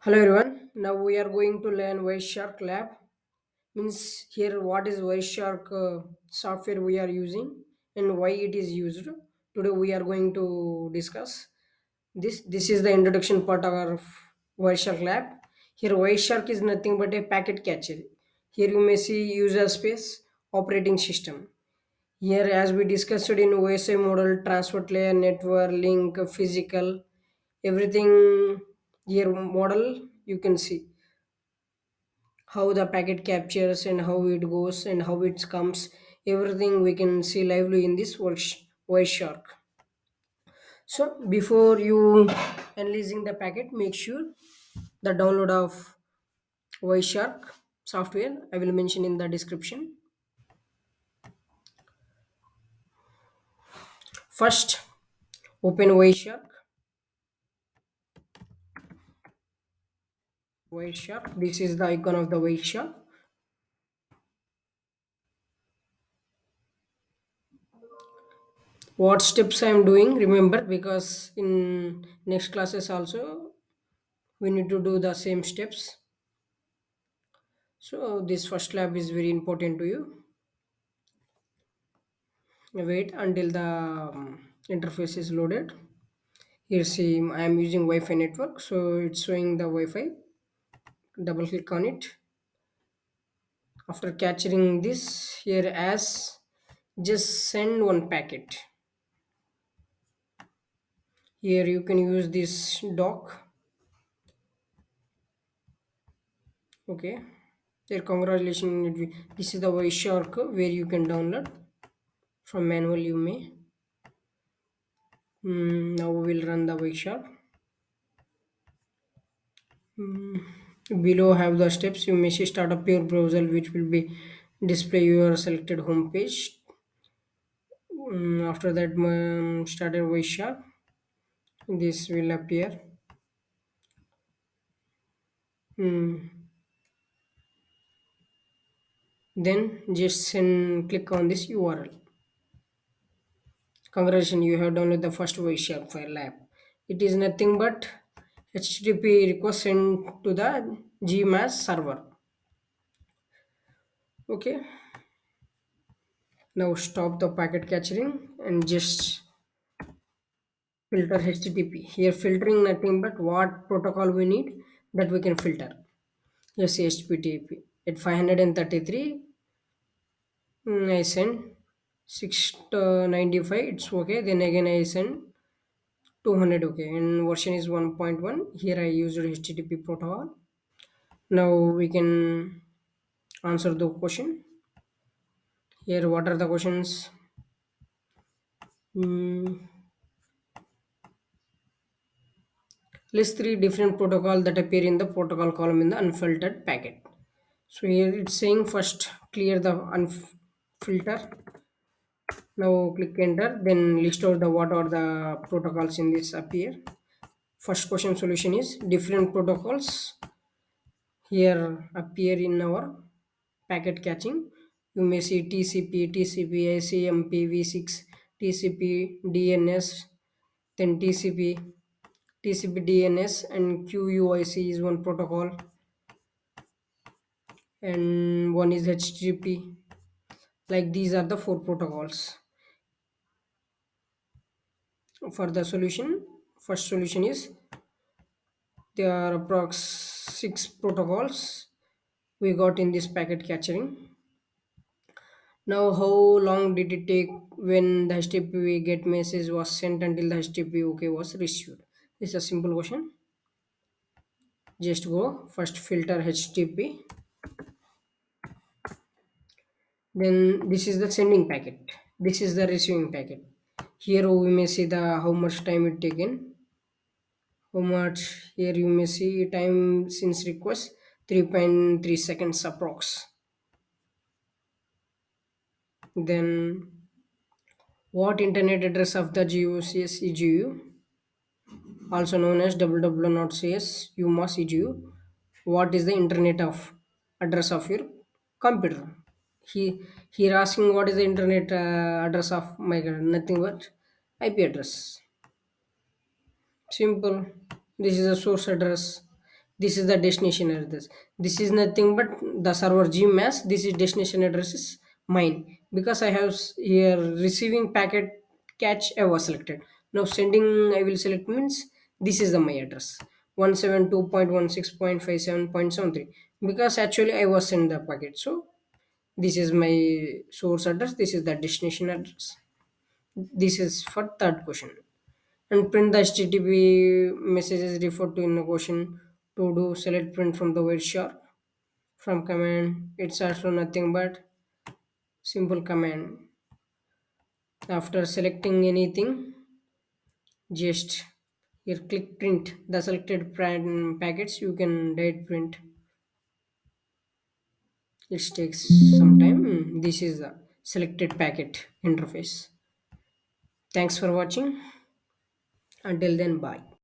Hello everyone. Now we are going to learn Wireshark Lab. Means here what is Wireshark software we are using and why it is used. Today we are going to discuss this. This is the introduction part of our Wireshark Lab. Here Wireshark is nothing but a packet catcher. Here you may see user space, operating system. Here as we discussed in OSI model, transport layer, network, link, physical, everything here model you can see how the packet captures and how it goes and how it comes, everything we can see lively in this voice shark. So before you analyzing the packet, make sure the download of voice shark software I will mention in the description. First, open voice shark. This is the icon of the voice shark. What steps I am doing, remember, because in next classes also we need to do the same steps. So this first lab is very important to you. Wait until the interface is loaded. Here see I am using Wi-Fi network, so it's showing the Wi-Fi. Double click on it. After capturing this here as, just send one packet. Here you can use this doc. Okay. Here congratulations. This is the Wireshark where you can download from manual you may. Now we will run the Wireshark. Below have the steps. You may see start up your browser, which will be display your selected home page. After that, start a Wireshark. This will appear. Then just click on this URL. Congratulations, you have downloaded the first Wireshark file app. It is nothing but HTTP request sent to the GMAS server. Okay. Now stop the packet catching and just filter HTTP. Here filtering nothing but what protocol we need, that we can filter. Yes, HTTP at 533. I send 695. It's okay. Then again I send 200. Okay, and version is 1.1. Here I used HTTP protocol. Now we can answer the question. Here, what are the questions? Hmm, List three different protocol that appear in the protocol column in the unfiltered packet. So here it's saying first clear the filter. Now click enter. Then list out the what are the protocols in this appear. First question solution is different protocols here appear in our packet catching. You may see TCP, TCP, ICMP, V6, TCP, DNS, then TCP, TCP DNS, and QUIC is one protocol, and one is HTTP. Like these are the four protocols. For the solution, first solution is there are approx 6 protocols we got in this packet catching. Now, how long did it take when the HTTP get message was sent until the HTTP OK was received? This is a simple question. Just go first filter HTTP. Then this is the sending packet. This is the receiving packet. Here we may see the how much time it taken. How much here you may see time since request 3.3 seconds approx. Then what internet address of the GUCS EGU, also known as www.cs you must EGU. What is the internet of address of your computer? He here asking what is the internet address of my nothing but IP address. Simple. This is a source address. This is the destination address. This is nothing but the server gmask. This is destination address is mine, because I have here receiving packet catch I was selected. Now sending I will select means this is the my address 172.16.57.73, because actually I was sent the packet. So this is my source address, this is the destination address. This is for third question. And print the HTTP messages referred to in the question. To do select print from the Wireshark from command. It's also nothing but simple command. After selecting anything, just here click print the selected packets. You can date print. It takes some time. This is the selected packet interface. Thanks for watching. Until then, bye.